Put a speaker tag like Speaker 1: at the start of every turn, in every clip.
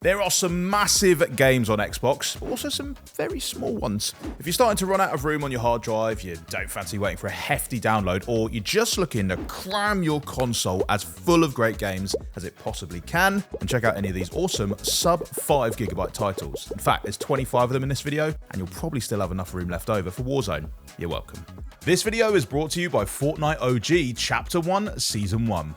Speaker 1: There are some massive games on Xbox, but also some very small ones. If you're starting to run out of room on your hard drive, you don't fancy waiting for a hefty download, or you're just looking to cram your console as full of great games as it possibly can, and check out any of these awesome sub 5 gigabyte titles. In fact, there's 25 of them in this video, and you'll probably still have enough room left over for Warzone. You're welcome. This video is brought to you by Fortnite OG Chapter 1 Season 1.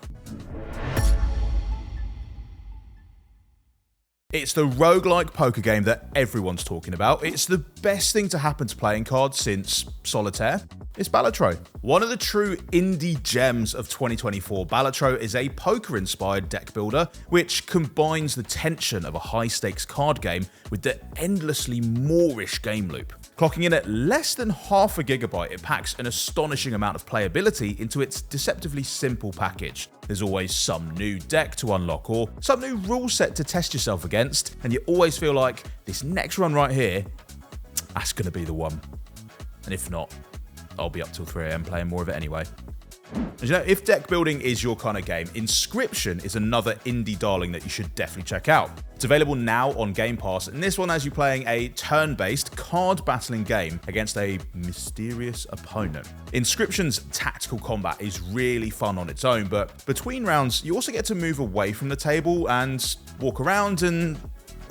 Speaker 1: It's the roguelike poker game that everyone's talking about. It's the best thing to happen to playing cards since Solitaire. It's Balatro. One of the true indie gems of 2024, Balatro is a poker-inspired deck builder which combines the tension of a high-stakes card game with the endlessly moreish game loop. Clocking in at less than half a gigabyte, it packs an astonishing amount of playability into its deceptively simple package. There's always some new deck to unlock or some new rule set to test yourself against, and you always feel like this next run right here, that's going to be the one. And if not, I'll be up till 3 AM playing more of it anyway. And you know, if deck building is your kind of game, Inscription is another indie darling that you should definitely check out. It's available now on Game Pass, and this one has you playing a turn-based card battling game against a mysterious opponent. Inscription's tactical combat is really fun on its own, but between rounds you also get to move away from the table and walk around and,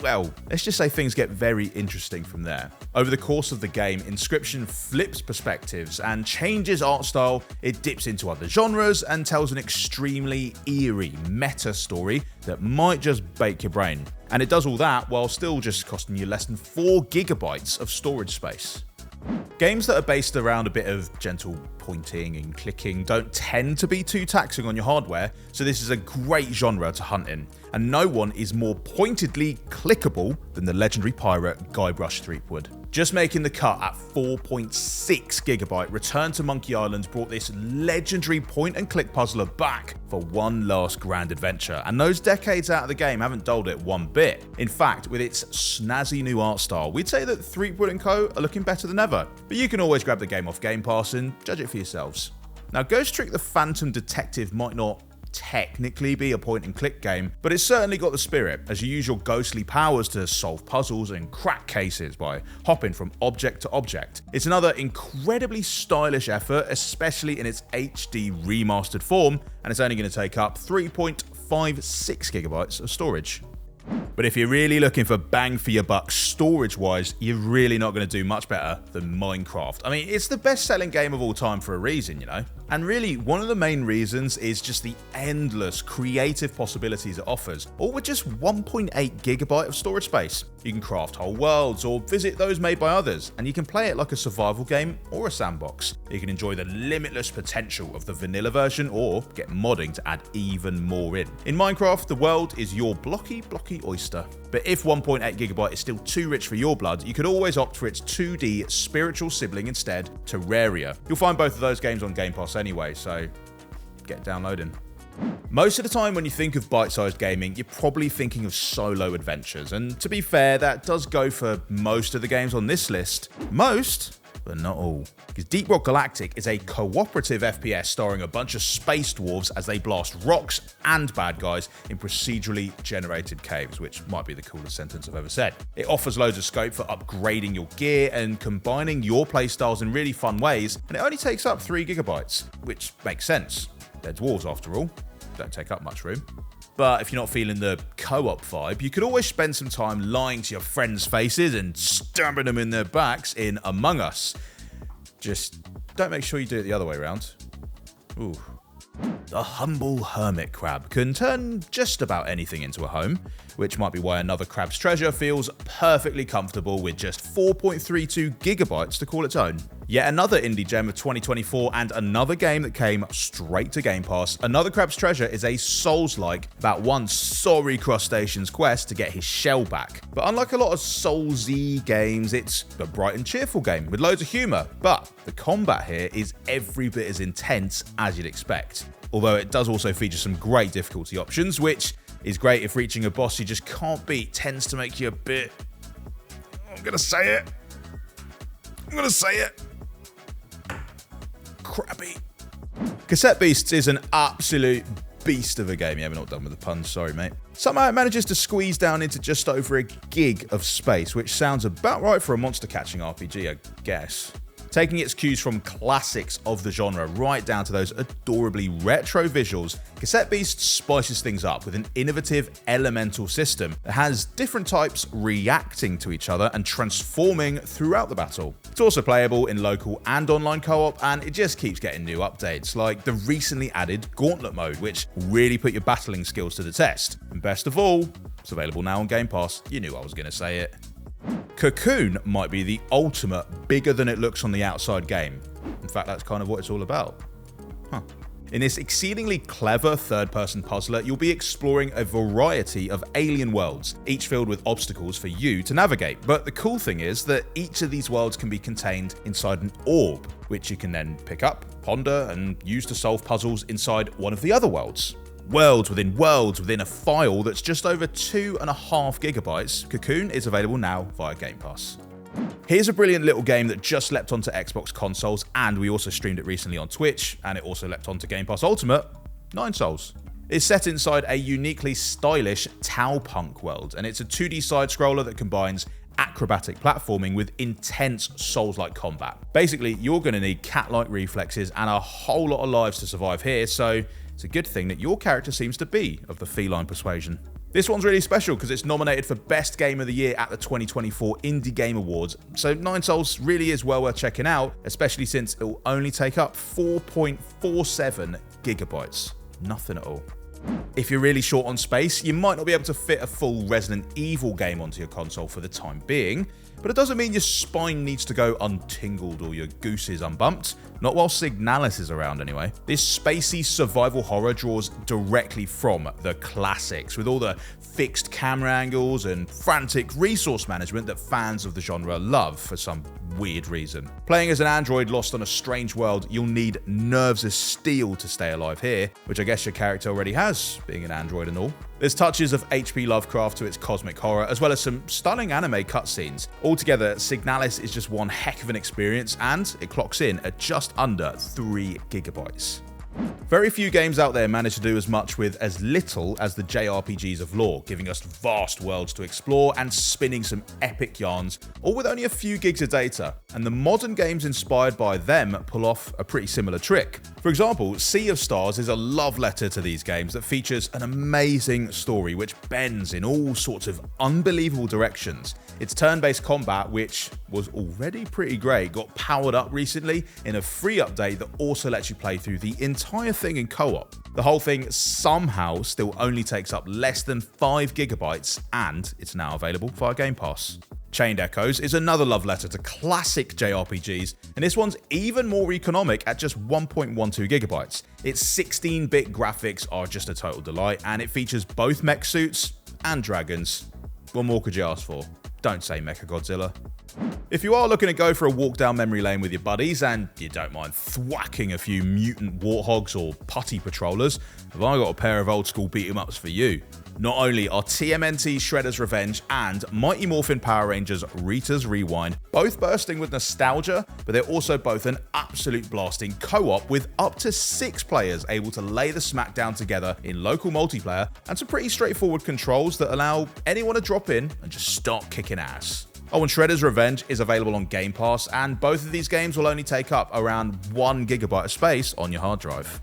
Speaker 1: well, let's just say things get very interesting from there. Over the course of the game, Inscription flips perspectives and changes art style, it dips into other genres and tells an extremely eerie meta story that might just bake your brain. And it does all that while still just costing you less than 4 gigabytes of storage space. Games that are based around a bit of gentle pointing and clicking don't tend to be too taxing on your hardware, so this is a great genre to hunt in, and no one is more pointedly clickable than the legendary pirate Guybrush Threepwood. Just making the cut at 4.6 gigabyte, Return to Monkey Island brought this legendary point and click puzzler back for one last grand adventure, and those decades out of the game haven't dulled it one bit. In fact, with its snazzy new art style, we'd say that Threepwood & Co are looking better than ever, but you can always grab the game off Game Pass and judge it for yourselves. Now, Ghost Trick the Phantom Detective might not technically be a point and click game, but it's certainly got the spirit, as you use your ghostly powers to solve puzzles and crack cases by hopping from object to object. It's another incredibly stylish effort, especially in its HD remastered form, and it's only going to take up 3.56 gigabytes of storage. But if you're really looking for bang for your buck storage-wise, you're really not going to do much better than Minecraft. I mean, it's the best-selling game of all time for a reason, you know? And really, one of the main reasons is just the endless creative possibilities it offers, all with just 1.8 gigabyte of storage space. You can craft whole worlds or visit those made by others, and you can play it like a survival game or a sandbox. You can enjoy the limitless potential of the vanilla version or get modding to add even more in. In Minecraft, the world is your blocky oyster. But if 1.8 gigabyte is still too rich for your blood, you could always opt for its 2D spiritual sibling instead, Terraria. You'll find both of those games on Game Pass anyway, so get downloading. Most of the time when you think of bite-sized gaming, you're probably thinking of solo adventures, and to be fair, that does go for most of the games on this list. Most, but not all. Because Deep Rock Galactic is a cooperative FPS starring a bunch of space dwarves as they blast rocks and bad guys in procedurally generated caves, which might be the coolest sentence I've ever said. It offers loads of scope for upgrading your gear and combining your playstyles in really fun ways, and it only takes up 3 gigabytes, which makes sense. They're dwarves after all, don't take up much room. But if you're not feeling the co-op vibe, you could always spend some time lying to your friends' faces and stabbing them in their backs in Among Us. Just don't make sure you do it the other way around. Ooh. The humble hermit crab can turn just about anything into a home, which might be why another crab's treasure feels perfectly comfortable with just 4.32 gigabytes to call its own. Yet another indie gem of 2024 and another game that came straight to Game Pass. Another Crab's Treasure is a Souls-like about one sorry crustacean's quest to get his shell back. But unlike a lot of Souls-y games, it's a bright and cheerful game with loads of humour. But the combat here is every bit as intense as you'd expect. Although it does also feature some great difficulty options, which is great if reaching a boss you just can't beat tends to make you a bit... I'm gonna say it. Crabby. Cassette Beasts is an absolute beast of a game. Yeah, we're not done with the puns, sorry mate. Somehow it manages to squeeze down into just over a gig of space, which sounds about right for a monster catching RPG, I guess. Taking its cues from classics of the genre right down to those adorably retro visuals, Cassette Beast spices things up with an innovative elemental system that has different types reacting to each other and transforming throughout the battle. It's also playable in local and online co-op, and it just keeps getting new updates, like the recently added Gauntlet mode, which really put your battling skills to the test. And best of all, it's available now on Game Pass. You knew I was going to say it. Cocoon might be the ultimate bigger than it looks on the outside game. In fact, that's kind of what it's all about. In this exceedingly clever third-person puzzler, you'll be exploring a variety of alien worlds, each filled with obstacles for you to navigate. But the cool thing is that each of these worlds can be contained inside an orb, which you can then pick up, ponder, and use to solve puzzles inside one of the other worlds. Worlds within a file that's just over 2.5 gigabytes, Cocoon is available now via Game Pass. Here's a brilliant little game that just leapt onto Xbox consoles, and we also streamed it recently on Twitch, and it also leapt onto Game Pass Ultimate, 9 Souls. It's set inside a uniquely stylish Tau-punk world, and it's a 2D side-scroller that combines acrobatic platforming with intense Souls-like combat. Basically, you're going to need cat-like reflexes and a whole lot of lives to survive here, so it's a good thing that your character seems to be of the feline persuasion. This one's really special because it's nominated for Best Game of the Year at the 2024 Indie Game Awards, so 9 Souls really is well worth checking out, especially since it will only take up 4.47 gigabytes. Nothing at all. If you're really short on space, you might not be able to fit a full Resident Evil game onto your console for the time being, but it doesn't mean your spine needs to go untingled or your gooses unbumped. Not while Signalis is around anyway. This spacey survival horror draws directly from the classics, with all the fixed camera angles and frantic resource management that fans of the genre love for some weird reason. Playing as an android lost on a strange world, you'll need nerves of steel to stay alive here, which I guess your character already has, being an android and all. There's touches of H.P. Lovecraft to its cosmic horror, as well as some stunning anime cutscenes. Altogether, Signalis is just one heck of an experience, and it clocks in at just under 3 gigabytes. Very few games out there manage to do as much with as little as the JRPGs of lore, giving us vast worlds to explore and spinning some epic yarns, all with only a few gigs of data. And the modern games inspired by them pull off a pretty similar trick. For example, Sea of Stars is a love letter to these games that features an amazing story which bends in all sorts of unbelievable directions. Its turn-based combat, which was already pretty great, got powered up recently in a free update that also lets you play through the entire thing in co-op. The whole thing somehow still only takes up less than 5 gigabytes, and it's now available via Game Pass. Chained Echoes is another love letter to classic JRPGs, and this one's even more economic at just 1.12 gigabytes. Its 16-bit graphics are just a total delight, and it features both mech suits and dragons. What more could you ask for? Don't say Mechagodzilla. If you are looking to go for a walk down memory lane with your buddies and you don't mind thwacking a few mutant warthogs or putty patrollers, have I got a pair of old school beat 'em ups for you. Not only are TMNT Shredder's Revenge and Mighty Morphin Power Rangers Rita's Rewind both bursting with nostalgia, but they're also both an absolute blast in co-op with up to 6 players able to lay the smackdown together in local multiplayer and some pretty straightforward controls that allow anyone to drop in and just start kicking ass. Oh, and Shredder's Revenge is available on Game Pass, and both of these games will only take up around 1 gigabyte of space on your hard drive.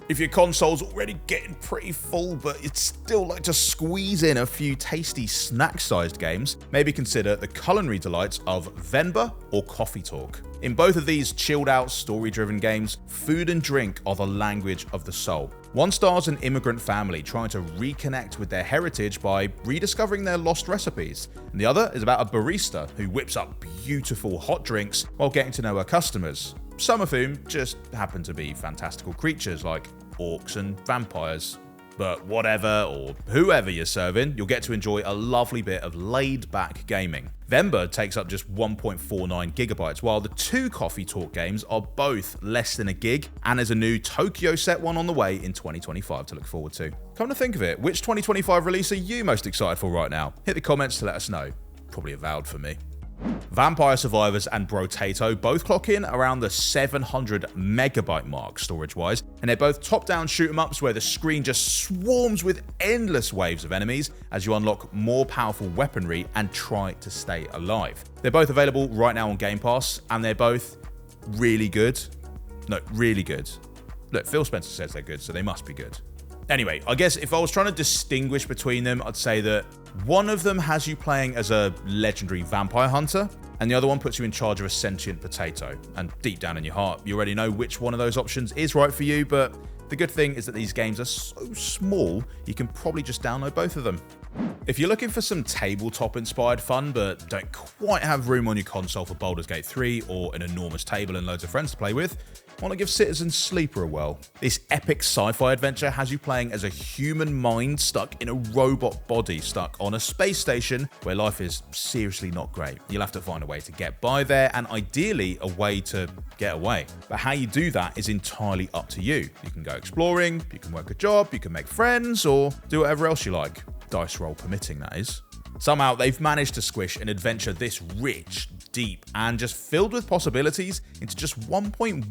Speaker 1: If your console's already getting pretty full, but you'd still like to squeeze in a few tasty snack-sized games, maybe consider the culinary delights of Venba or Coffee Talk. In both of these chilled-out, story-driven games, food and drink are the language of the soul. One stars an immigrant family trying to reconnect with their heritage by rediscovering their lost recipes, and the other is about a barista who whips up beautiful hot drinks while getting to know her customers, some of whom just happen to be fantastical creatures like orcs and vampires. But whatever or whoever you're serving, you'll get to enjoy a lovely bit of laid-back gaming. Venba takes up just 1.49 gigabytes, while the 2 Coffee Talk games are both less than a gig, and there's a new Tokyo set one on the way in 2025 to look forward to. Come to think of it, which 2025 release are you most excited for right now? Hit the comments to let us know. Probably Avowed for me. Vampire Survivors and Brotato both clock in around the 700 megabyte mark storage-wise, and they're both top-down shoot-em-ups where the screen just swarms with endless waves of enemies as you unlock more powerful weaponry and try to stay alive. They're both available right now on Game Pass, and they're both really good. No, really good. Look, Phil Spencer says they're good, so they must be good. Anyway, I guess if I was trying to distinguish between them, I'd say that one of them has you playing as a legendary vampire hunter, and the other one puts you in charge of a sentient potato. And deep down in your heart, you already know which one of those options is right for you, but the good thing is that these games are so small, you can probably just download both of them. If you're looking for some tabletop-inspired fun, but don't quite have room on your console for Baldur's Gate 3 or an enormous table and loads of friends to play with, want to give Citizen Sleeper a whirl. This epic sci-fi adventure has you playing as a human mind stuck in a robot body stuck on a space station where life is seriously not great. You'll have to find a way to get by there, and ideally a way to get away. But how you do that is entirely up to you. You can go exploring, you can work a job, you can make friends, or do whatever else you like. Dice roll permitting, that is. Somehow they've managed to squish an adventure this rich, deep, and just filled with possibilities into just 1.13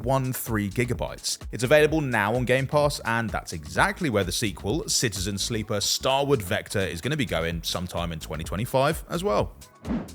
Speaker 1: gigabytes. It's available now on Game Pass, and that's exactly where the sequel, Citizen Sleeper Starward Vector, is going to be going sometime in 2025 as well.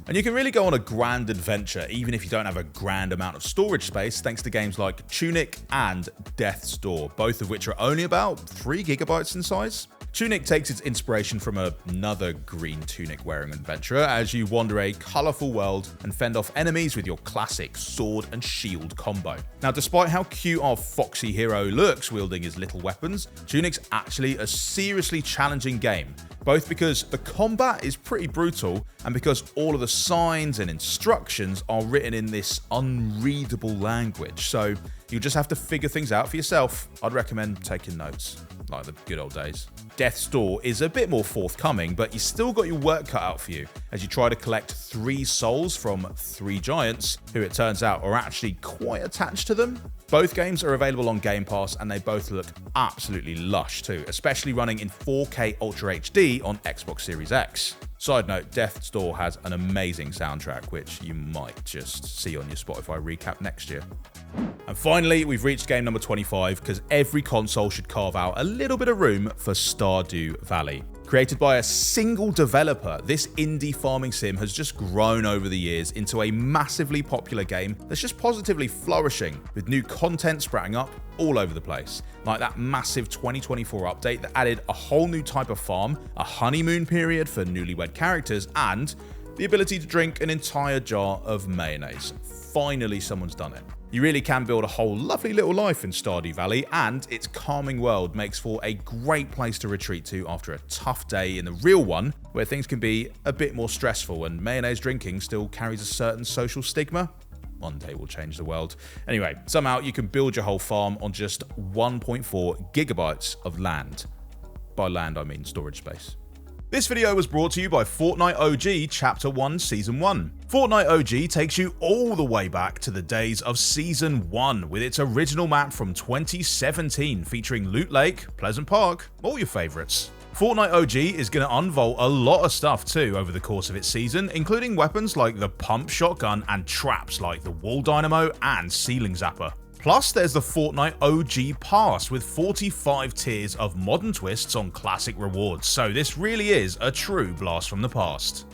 Speaker 1: And you can really go on a grand adventure even if you don't have a grand amount of storage space, thanks to games like Tunic and Death's Door, both of which are only about 3 gigabytes in size. Tunic takes its inspiration from another green tunic-wearing adventurer as you wander a colourful world and fend off enemies with your classic sword and shield combo. Now, despite how cute our foxy hero looks wielding his little weapons, Tunic's actually a seriously challenging game, both because the combat is pretty brutal and because all of the signs and instructions are written in this unreadable language, so you just have to figure things out for yourself. I'd recommend taking notes, like the good old days. Death's Door is a bit more forthcoming, but you still got your work cut out for you as you try to collect 3 souls from 3 giants, who it turns out are actually quite attached to them. Both games are available on Game Pass, and they both look absolutely lush too, especially running in 4K Ultra HD on Xbox Series X. Side note, Death's Door has an amazing soundtrack, which you might just see on your Spotify recap next year. And finally, we've reached game number 25, because every console should carve out a little bit of room for Stardew Valley. Created by a single developer, this indie farming sim has just grown over the years into a massively popular game that's just positively flourishing, with new content sprouting up all over the place. Like that massive 2024 update that added a whole new type of farm, a honeymoon period for newlywed characters, and the ability to drink an entire jar of mayonnaise. Finally, someone's done it. You really can build a whole lovely little life in Stardew Valley, and its calming world makes for a great place to retreat to after a tough day in the real one, where things can be a bit more stressful and mayonnaise drinking still carries a certain social stigma. One day will change the world. Anyway, somehow you can build your whole farm on just 1.4 gigabytes of land. By land, I mean storage space. This video was brought to you by Fortnite OG Chapter 1 Season 1. Fortnite OG takes you all the way back to the days of Season 1 with its original map from 2017 featuring Loot Lake, Pleasant Park, all your favourites. Fortnite OG is going to unvault a lot of stuff too over the course of its season, including weapons like the pump shotgun and traps like the wall dynamo and ceiling zapper. Plus, there's the Fortnite OG Pass with 45 tiers of modern twists on classic rewards, so this really is a true blast from the past.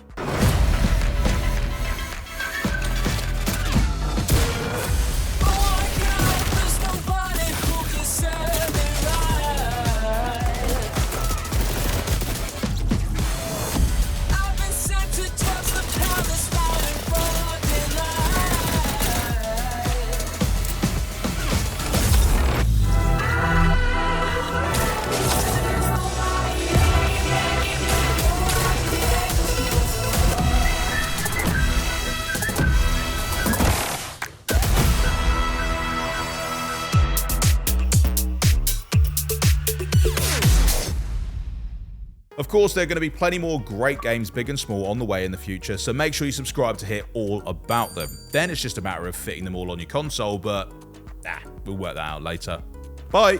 Speaker 1: Of course, there are going to be plenty more great games, big and small, on the way in the future, so make sure you subscribe to hear all about them. Then it's just a matter of fitting them all on your console, but we'll work that out later. Bye!